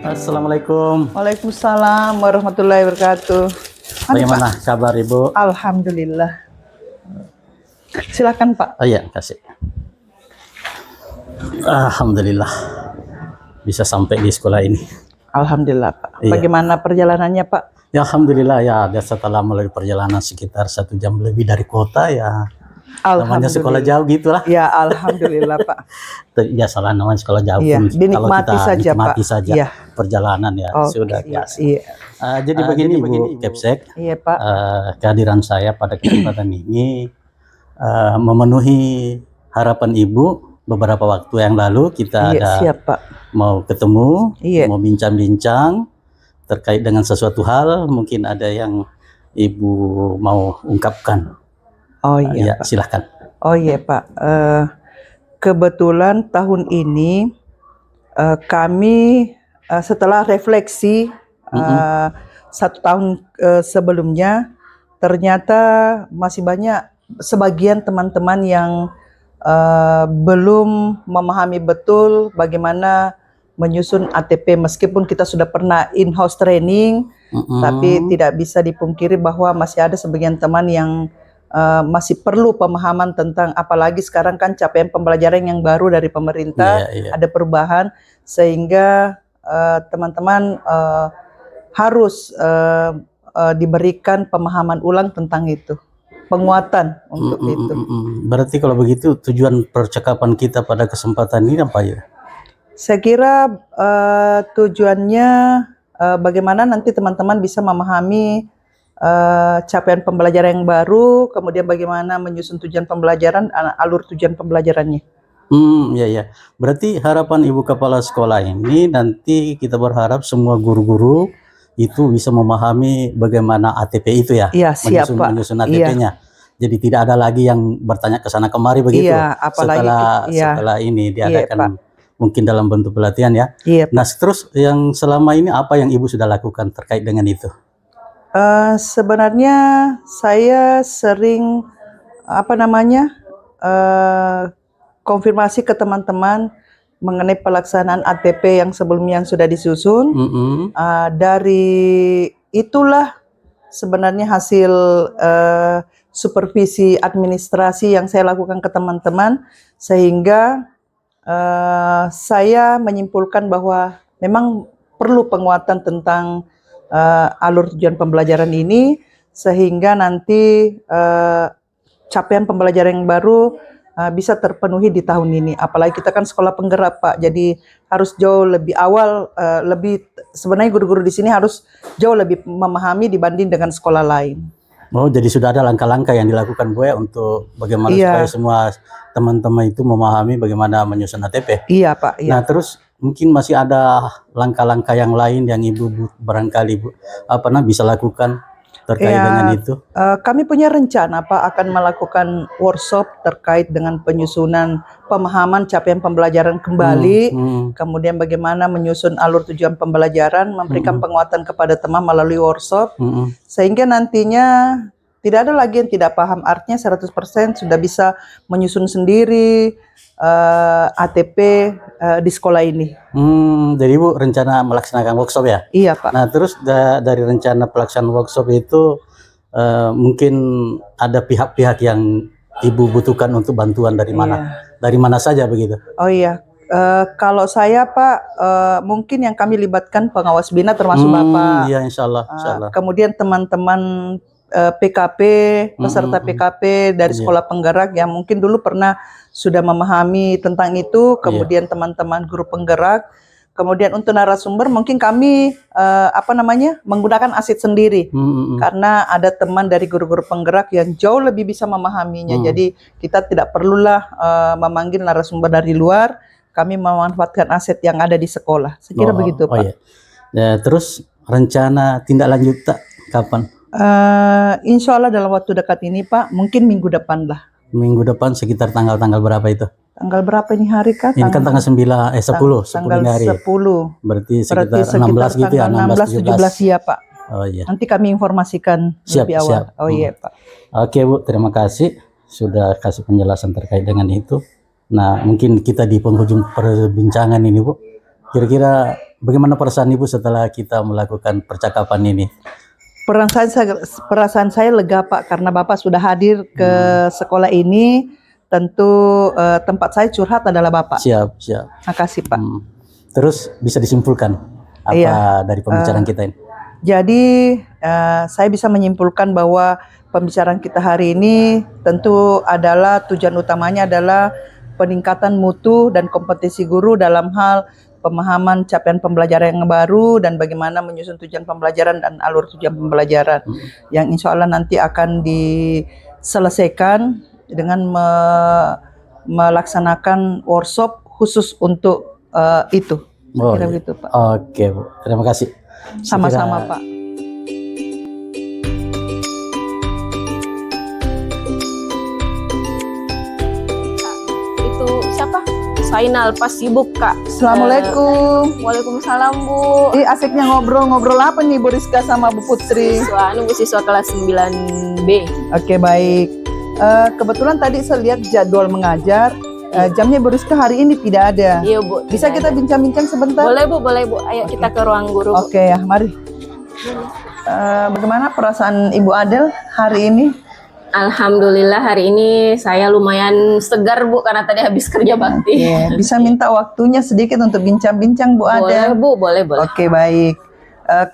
Assalamualaikum. Waalaikumsalam warahmatullahi wabarakatuh. Bagaimana kabar Ibu? Alhamdulillah. Silakan Pak. Oh iya, kasih. Alhamdulillah bisa sampai di sekolah ini. Alhamdulillah Pak. Iya. Bagaimana perjalanannya Pak? Ya Alhamdulillah ya, setelah melalui perjalanan sekitar 1 jam lebih dari kota ya. Namanya sekolah jauh gitulah. Ya Alhamdulillah Pak. Ya salah namanya sekolah jauh Iya, pun kalau dinikmati kita saja, nikmati Pak. saja Iya. perjalanan ya sudah Iya, biasa. iya. Jadi begini Bu Kepsek, Iya Pak. kehadiran saya pada kesempatan ini memenuhi harapan Ibu. Beberapa waktu yang lalu kita Iya, ada siap Pak. mau ketemu, Iya. mau bincang-bincang terkait dengan sesuatu hal, mungkin ada yang Ibu mau ungkapkan. Oh iya Ya, Pak. silahkan. Oh iya Pak. Kebetulan tahun ini kami setelah refleksi 1 tahun sebelumnya, ternyata masih banyak sebagian teman-teman yang belum memahami betul bagaimana menyusun ATP. Meskipun kita sudah pernah in-house training, tapi tidak bisa dipungkiri bahwa masih ada sebagian teman yang masih perlu pemahaman tentang, apalagi sekarang kan capaian pembelajaran yang baru dari pemerintah, ada perubahan, sehingga teman-teman harus diberikan pemahaman ulang tentang itu, penguatan untuk itu. Berarti kalau begitu tujuan percakapan kita pada kesempatan ini apa ya? Saya kira tujuannya bagaimana nanti teman-teman bisa memahami capaian pembelajaran yang baru, kemudian bagaimana menyusun tujuan pembelajaran, alur tujuan pembelajarannya. Ya. Berarti harapan Ibu Kepala Sekolah ini nanti kita berharap semua guru-guru itu bisa memahami bagaimana ATP itu ya, Iya, siap Pak. menyusun ATP-nya. Jadi tidak ada lagi yang bertanya ke sana kemari begitu. Iya, apalagi setelah ini diadakan mungkin dalam bentuk pelatihan ya. Iya, nah, terus yang selama ini apa yang Ibu sudah lakukan terkait dengan itu? Sebenarnya saya sering konfirmasi ke teman-teman mengenai pelaksanaan ATP yang sebelumnya yang sudah disusun. Dari itulah sebenarnya hasil supervisi administrasi yang saya lakukan ke teman-teman, sehingga saya menyimpulkan bahwa memang perlu penguatan tentang alur tujuan pembelajaran ini, sehingga nanti capaian pembelajaran yang baru bisa terpenuhi di tahun ini. Apalagi kita kan sekolah penggerak Pak, jadi harus jauh lebih awal, sebenarnya guru-guru di sini harus jauh lebih memahami dibanding dengan sekolah lain. Oh, jadi sudah ada langkah-langkah yang dilakukan Bu ya untuk bagaimana supaya semua teman-teman itu memahami bagaimana menyusun ATP. Iya Pak. Iya. Nah, terus mungkin masih ada langkah-langkah yang lain yang Ibu barangkali bisa lakukan terkait dengan itu? Kami punya rencana Pak akan melakukan workshop terkait dengan penyusunan pemahaman capaian pembelajaran kembali, kemudian bagaimana menyusun alur tujuan pembelajaran, memberikan penguatan kepada teman melalui workshop, sehingga nantinya tidak ada lagi yang tidak paham, artinya 100% sudah bisa menyusun sendiri ATP di sekolah ini. Jadi Ibu rencana melaksanakan workshop ya? Iya Pak. Nah, terus dari rencana pelaksanaan workshop itu mungkin ada pihak-pihak yang Ibu butuhkan untuk bantuan dari mana? Dari mana saja begitu? Oh iya. Kalau saya Pak, mungkin yang kami libatkan pengawas bina termasuk Bapak. Iya, insya Allah. Kemudian teman-teman PKP, peserta PKP dari sekolah penggerak yang mungkin dulu pernah sudah memahami tentang itu, kemudian teman-teman guru penggerak, kemudian untuk narasumber mungkin kami menggunakan aset sendiri, karena ada teman dari guru-guru penggerak yang jauh lebih bisa memahaminya, jadi kita tidak perlulah memanggil narasumber dari luar, kami memanfaatkan aset yang ada di sekolah. Saya kira begitu Pak. Ya, terus rencana tindak lanjut kapan? Insya Allah dalam waktu dekat ini Pak, mungkin minggu depan lah. Minggu depan sekitar tanggal berapa itu? Tanggal berapa ini hari Kak? Ini kan tanggal 10 tanggal hari. 10. Berarti sekitar 16 gitu ya, 16-17 ya Pak. Oh iya. Nanti kami informasikan lebih awal. Oh iya Pak. Oke Bu, terima kasih sudah kasih penjelasan terkait dengan itu. Nah, mungkin kita di penghujung perbincangan ini Bu, kira-kira bagaimana perasaan Ibu setelah kita melakukan percakapan ini? Perasaan saya lega Pak, karena Bapak sudah hadir ke sekolah ini. Tentu tempat saya curhat adalah Bapak. Siap, siap. Makasih Pak. Terus bisa disimpulkan apa dari pembicaraan kita ini? Jadi saya bisa menyimpulkan bahwa pembicaraan kita hari ini tentu adalah tujuan utamanya adalah peningkatan mutu dan kompetensi guru dalam hal pemahaman capaian pembelajaran yang baru dan bagaimana menyusun tujuan pembelajaran dan alur tujuan pembelajaran yang insya Allah nanti akan diselesaikan dengan melaksanakan workshop khusus untuk itu. Kira begitu Pak. Oke Bu, terima kasih. Sama-sama Pak. Itu siapa? Sainal pas sibuk Kak. Assalamualaikum. Waalaikumsalam Bu. Asiknya ngobrol apa nih Bu Rizka sama Bu Putri? Siswa kelas 9B. Oke baik. Kebetulan tadi saya lihat jadwal mengajar. Jamnya Bu Rizka hari ini tidak ada. Iya Bu. Bisa kita bincang-bincang sebentar? Boleh Bu. Ayo kita ke ruang guru. Oke ya, mari. Bagaimana perasaan Ibu Adel hari ini? Alhamdulillah hari ini saya lumayan segar Bu karena tadi habis kerja bakti. Bisa minta waktunya sedikit untuk bincang-bincang Bu Adel? Boleh Bu, boleh. Oke baik.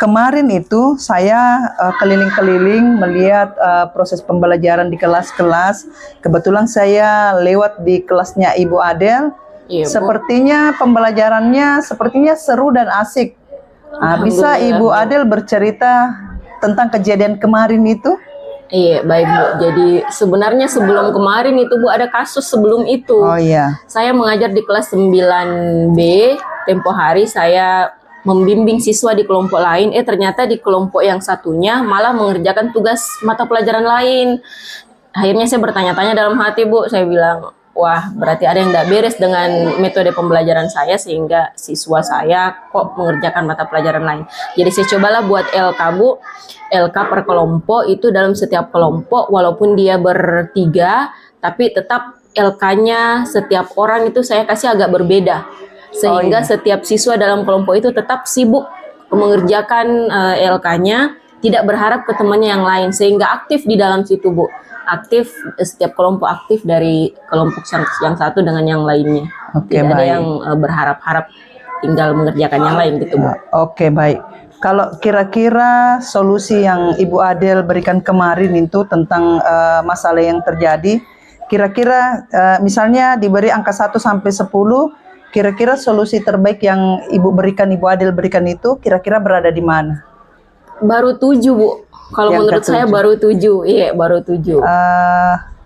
Kemarin itu saya keliling-keliling melihat proses pembelajaran di kelas-kelas. Kebetulan saya lewat di kelasnya Ibu Adel. Iya, Bu. Sepertinya pembelajarannya seru dan asik. Bisa Ibu Adel bercerita tentang kejadian kemarin itu? Iya, baik Bu. Jadi sebenarnya sebelum kemarin itu Bu ada kasus sebelum itu. Oh iya. Saya mengajar di kelas 9B, tempo hari saya membimbing siswa di kelompok lain, ternyata di kelompok yang satunya malah mengerjakan tugas mata pelajaran lain. Akhirnya saya bertanya-tanya dalam hati Bu, saya bilang, wah berarti ada yang tidak beres dengan metode pembelajaran saya sehingga siswa saya kok mengerjakan mata pelajaran lain. Jadi saya cobalah buat LK Bu, LK per kelompok itu dalam setiap kelompok walaupun dia bertiga, tapi tetap LK-nya setiap orang itu saya kasih agak berbeda. Sehingga setiap siswa dalam kelompok itu tetap sibuk mengerjakan LK-nya, tidak berharap ke temannya yang lain, sehingga aktif di dalam situ Bu. Aktif, setiap kelompok aktif dari kelompok yang satu dengan yang lainnya. Tidak ada yang berharap-harap tinggal mengerjakan yang lain gitu Bu. Oke baik. Kalau kira-kira solusi yang Ibu Adel berikan kemarin itu tentang masalah yang terjadi, kira-kira misalnya diberi angka 1 sampai 10, kira-kira solusi terbaik yang Ibu Adel berikan itu kira-kira berada di mana? Baru 7 Bu. Kalau menurut saya baru 7. Iya, baru 7.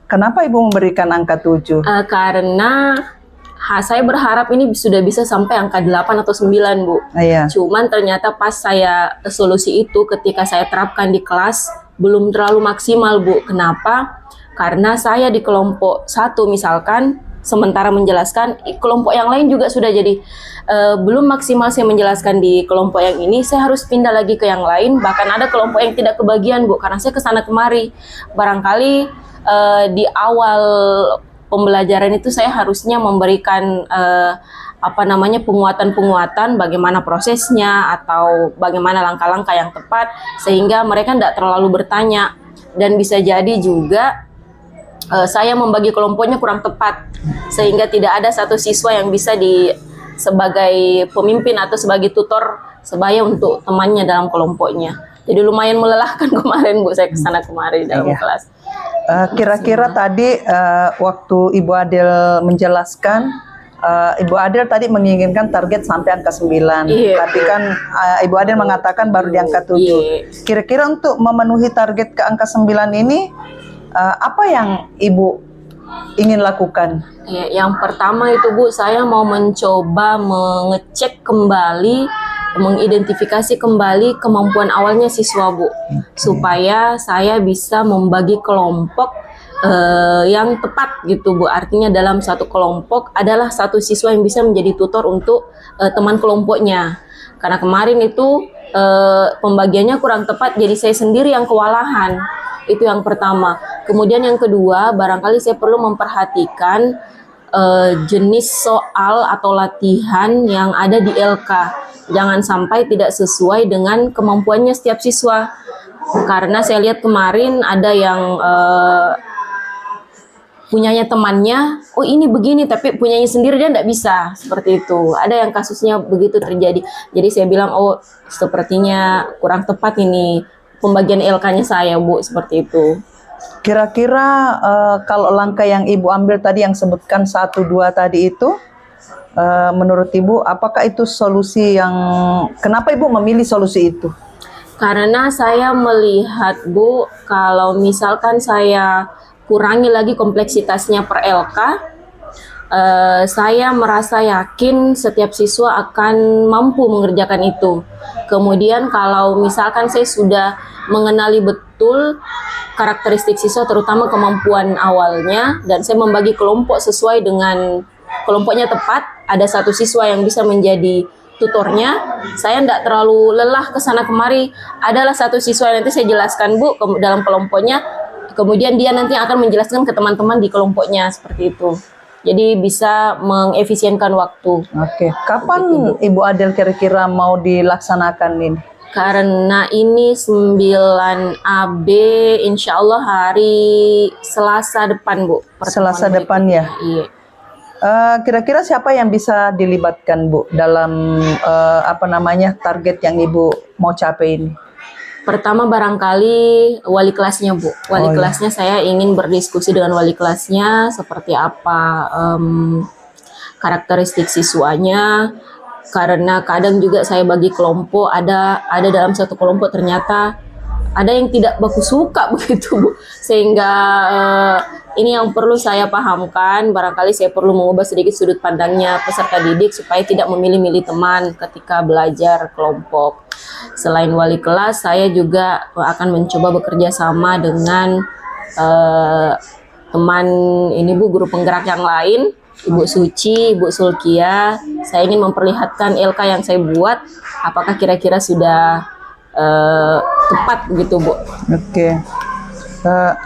Kenapa Ibu memberikan angka 7? Karena saya berharap ini sudah bisa sampai angka 8 atau 9 Bu. Iya. Cuman ternyata pas saya solusi itu ketika saya terapkan di kelas belum terlalu maksimal Bu. Kenapa? Karena saya di kelompok 1 misalkan, sementara menjelaskan kelompok yang lain juga sudah jadi belum maksimal saya menjelaskan di kelompok yang ini, saya harus pindah lagi ke yang lain, bahkan ada kelompok yang tidak kebagian Bu karena saya kesana kemari. Barangkali di awal pembelajaran itu saya harusnya memberikan penguatan-penguatan bagaimana prosesnya atau bagaimana langkah-langkah yang tepat sehingga mereka tidak terlalu bertanya, dan bisa jadi juga saya membagi kelompoknya kurang tepat sehingga tidak ada satu siswa yang bisa sebagai pemimpin atau sebagai tutor sebaya untuk temannya dalam kelompoknya. Jadi lumayan melelahkan kemarin Bu, saya kesana kemari dalam kelas. Kira-kira tadi waktu Ibu Adel menjelaskan, Ibu Adel tadi menginginkan target sampai angka 9, tapi kan Ibu Adel mengatakan baru di angka 7. Kira-kira untuk memenuhi target ke angka 9 ini, apa yang Ibu ingin lakukan? Yang pertama itu Bu, saya mau mencoba mengecek kembali, mengidentifikasi kembali kemampuan awalnya siswa Bu, supaya saya bisa membagi kelompok yang tepat gitu Bu. Artinya dalam satu kelompok adalah satu siswa yang bisa menjadi tutor untuk teman kelompoknya. Karena kemarin itu pembagiannya kurang tepat, jadi saya sendiri yang kewalahan. Itu yang pertama. Kemudian yang kedua, barangkali saya perlu memperhatikan jenis soal atau latihan yang ada di LK. Jangan sampai tidak sesuai dengan kemampuannya setiap siswa. Karena saya lihat kemarin ada yang punyanya temannya, oh ini begini, tapi punyanya sendiri dia tidak bisa, seperti itu. Ada yang kasusnya begitu terjadi. Jadi saya bilang, oh sepertinya kurang tepat ini pembagian LK-nya saya, Bu, seperti itu. Kira-kira kalau langkah yang Ibu ambil tadi yang sebutkan 1, 2 tadi itu, menurut Ibu, apakah itu solusi yang, kenapa Ibu memilih solusi itu? Karena saya melihat, Bu, kalau misalkan saya kurangi lagi kompleksitasnya per LK, saya merasa yakin setiap siswa akan mampu mengerjakan itu. Kemudian kalau misalkan saya sudah mengenali betul karakteristik siswa, terutama kemampuan awalnya, dan saya membagi kelompok sesuai dengan kelompoknya tepat, ada satu siswa yang bisa menjadi tutornya, saya tidak terlalu lelah ke sana kemari. Adalah satu siswa yang nanti saya jelaskan, Bu, dalam kelompoknya, kemudian dia nanti akan menjelaskan ke teman-teman di kelompoknya, seperti itu. Jadi bisa mengefisienkan waktu. Oke, kapan Ibu Adel kira-kira mau dilaksanakan ini? Karena ini 9AB, insya Allah hari Selasa depan, Bu. Selasa depan ya? Iya. Kira-kira siapa yang bisa dilibatkan, Bu, dalam target yang Ibu mau capai ini? Pertama barangkali wali kelasnya, Bu. Wali kelasnya saya ingin berdiskusi dengan wali kelasnya seperti apa karakteristik siswanya. Karena kadang juga saya bagi kelompok, ada dalam satu kelompok ternyata ada yang tidak baku suka begitu, Bu. Sehingga ini yang perlu saya pahamkan. Barangkali saya perlu mengubah sedikit sudut pandangnya peserta didik supaya tidak memilih-milih teman ketika belajar kelompok. Selain wali kelas, saya juga akan mencoba bekerja sama dengan teman ini, Bu, guru penggerak yang lain, Ibu Suci, Ibu Sulkia. Saya ingin memperlihatkan LK yang saya buat, apakah kira-kira sudah tepat begitu, Bu. Oke.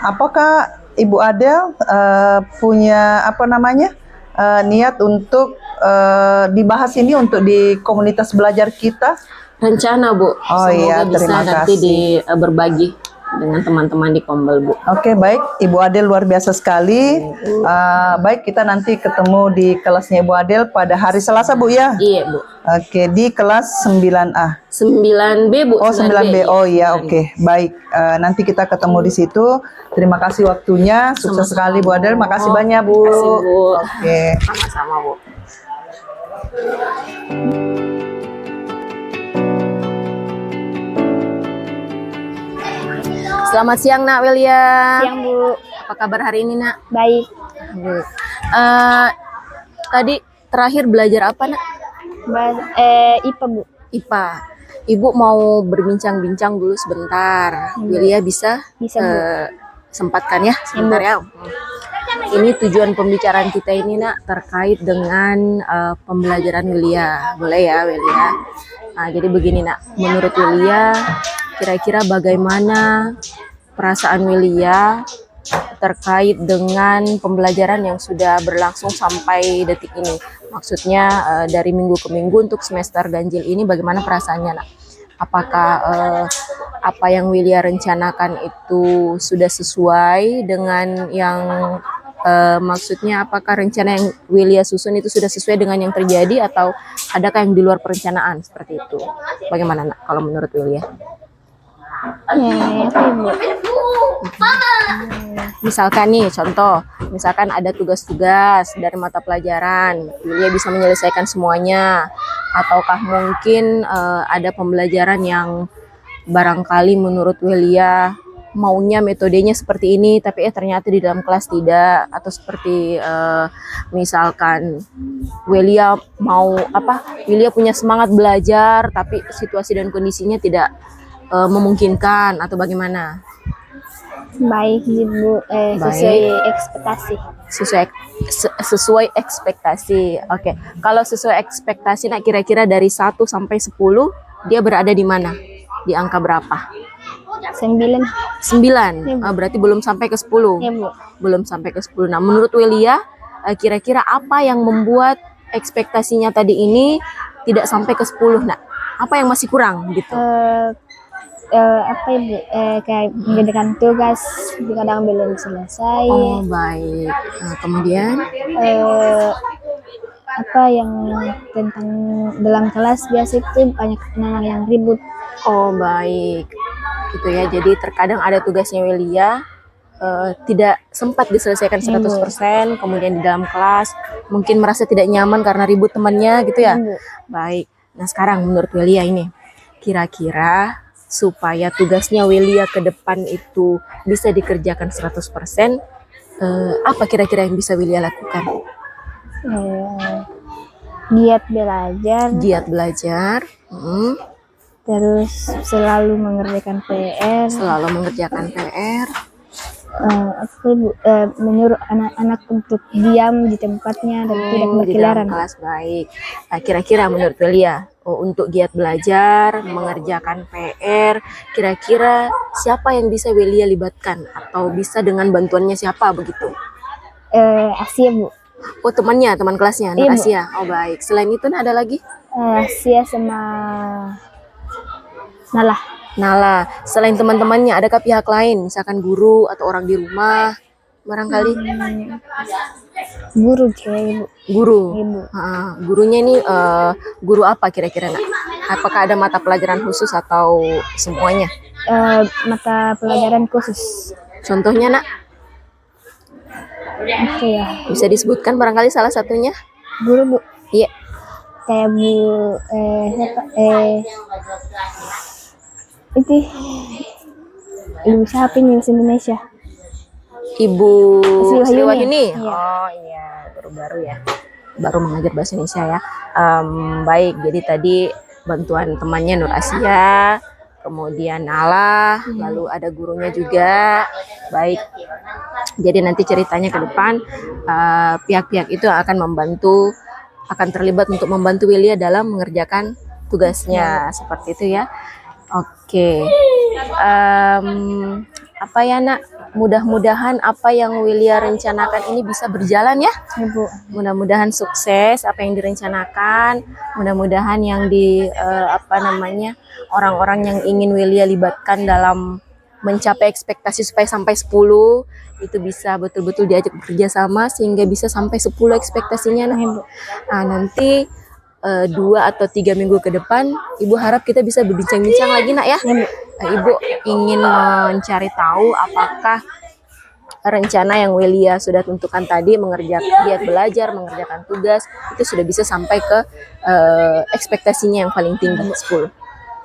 Apakah Ibu Adel punya niat untuk dibahas ini untuk di komunitas belajar kita? Rencana, Bu. Oh Semoga iya, bisa terima nanti kasih. berbagi dengan teman-teman di Kombel, Bu. Oke, baik. Ibu Adel luar biasa sekali. Baik, kita nanti ketemu di kelasnya Ibu Adel pada hari Selasa, Bu, ya? Iya, Bu. Oke, di kelas 9A. 9B, Bu. Oh, 9B. Oh iya, oke. Baik, nanti kita ketemu di situ. Terima kasih waktunya. Sukses sekali, Bu Adel. Makasih banyak, Bu. Terima kasih, Bu. Oke. Sama-sama, Bu. Selamat siang, Nak William. Siang, Bu. Apa kabar hari ini, Nak? Baik. Bu. Tadi terakhir belajar apa, Nak? IPA, Bu. IPA. Ibu mau berbincang-bincang dulu sebentar. William bisa? Bisa, Bu. Sempatkan ya, sebentar ya. Ini tujuan pembicaraan kita ini, Nak, terkait dengan pembelajaran William. Boleh ya, William? Nah, jadi begini, Nak. Menurut William, kira-kira bagaimana perasaan William terkait dengan pembelajaran yang sudah berlangsung sampai detik ini? Maksudnya dari minggu ke minggu untuk semester ganjil ini bagaimana perasaannya, Nak? Apakah apa yang William rencanakan itu sudah sesuai dengan yang maksudnya apakah rencana yang William susun itu sudah sesuai dengan yang terjadi atau adakah yang di luar perencanaan seperti itu? Bagaimana, Nak, kalau menurut William? Misalkan nih contoh, misalkan ada tugas-tugas dari mata pelajaran, William bisa menyelesaikan semuanya, ataukah mungkin ada pembelajaran yang barangkali menurut William maunya metodenya seperti ini, tapi ternyata di dalam kelas tidak, atau seperti misalkan William William punya semangat belajar, tapi situasi dan kondisinya tidak memungkinkan, atau bagaimana? Baik, Bu. Sesuai ekspektasi. Sesuai ekspektasi. Oke. Kalau sesuai ekspektasi, Nak, kira-kira dari 1 sampai 10 dia berada di mana? Di angka berapa? 9. 9. Berarti belum sampai ke 10. Ya, Bu. Belum sampai ke 10. Nah, menurut William Kira-kira apa yang membuat ekspektasinya tadi ini tidak sampai ke 10 nak? Apa yang masih kurang gitu? Apa ibu? Kayak mengerjakan tugas kadang belum selesai. Oh baik. Nah, kemudian Apa yang tentang dalam kelas biasa itu banyak anak yang ribut. oh baik, gitu ya. Jadi terkadang ada tugasnya Welia tidak sempat diselesaikan 100%, kemudian di dalam kelas mungkin merasa tidak nyaman karena ribut temannya gitu ya. Ibu. Baik. Nah sekarang menurut Welia ini, kira-kira supaya tugasnya Welia ke depan itu bisa dikerjakan 100%, apa kira-kira yang bisa Welia lakukan? Giat belajar, Giat belajar, terus selalu mengerjakan PR. selalu mengerjakan PR, Apa ibu? Menyuruh anak-anak untuk diam di tempatnya dan tidak di dalam berkeliaran. kelas. Baik. Nah, kira-kira menurut Welia, untuk giat belajar, mengerjakan PR, kira-kira siapa yang bisa Welia libatkan atau bisa dengan bantuannya siapa begitu? Asia bu, Oh temannya, teman kelasnya, Nur Iya, Bu. Asia. Oh baik. Selain itu ada lagi? Asia sama Nalah. Nala. Selain teman-temannya, adakah pihak lain, misalkan guru atau orang di rumah, barangkali? Guru kayak ibu. Guru. Ibu. Gurunya ini guru apa kira-kira nak? Apakah ada mata pelajaran khusus atau semuanya? Mata pelajaran khusus. Contohnya nak, Apa ya? bisa disebutkan barangkali salah satunya? Guru bu. Iya. Kayak bu. Siapa? Itu ibu siapa ini bahasa Indonesia? Ibu Sri Wahyuni. Sri Wahyuni. Iya. Oh iya, baru-baru ya. Baru mengajar bahasa Indonesia ya. Baik, jadi tadi bantuan temannya Nur Asia, kemudian Nala, lalu ada gurunya juga. Baik. Jadi nanti ceritanya ke depan pihak-pihak itu akan membantu, akan terlibat untuk membantu Welia dalam mengerjakan tugasnya seperti itu ya. Oke. Apa ya nak? Mudah-mudahan apa yang Welia rencanakan ini bisa berjalan ya. Ibu. Mudah-mudahan sukses apa yang direncanakan. Mudah-mudahan yang orang-orang yang ingin Welia libatkan dalam mencapai ekspektasi supaya sampai 10 itu bisa betul-betul diajak bekerja sama sehingga bisa sampai 10 ekspektasinya. Ibu. Nah, nanti 2 atau 3 minggu ke depan Ibu harap kita bisa berbincang-bincang lagi nak ya. Ibu ingin mencari tahu apakah rencana yang Welia sudah tentukan tadi, mengerjakan giat belajar, mengerjakan tugas, itu sudah bisa sampai ke ekspektasinya yang paling tinggi 10.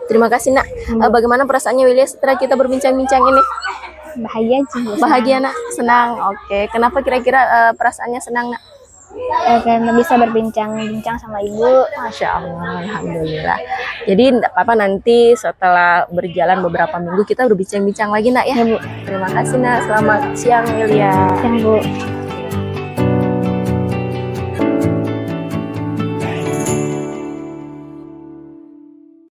Terima kasih nak. Bagaimana perasaannya Welia setelah kita berbincang-bincang ini? Bahagia aja. Bu. Bahagia nak? Senang? Oke. Kenapa kira-kira perasaannya senang nak? Karena bisa berbincang-bincang sama ibu. Masya Allah, Alhamdulillah. Jadi tidak apa-apa, nanti setelah berjalan beberapa minggu kita berbincang-bincang lagi nak ya. Ya bu. Terima kasih nak. Selamat siang Welia. Yang bu.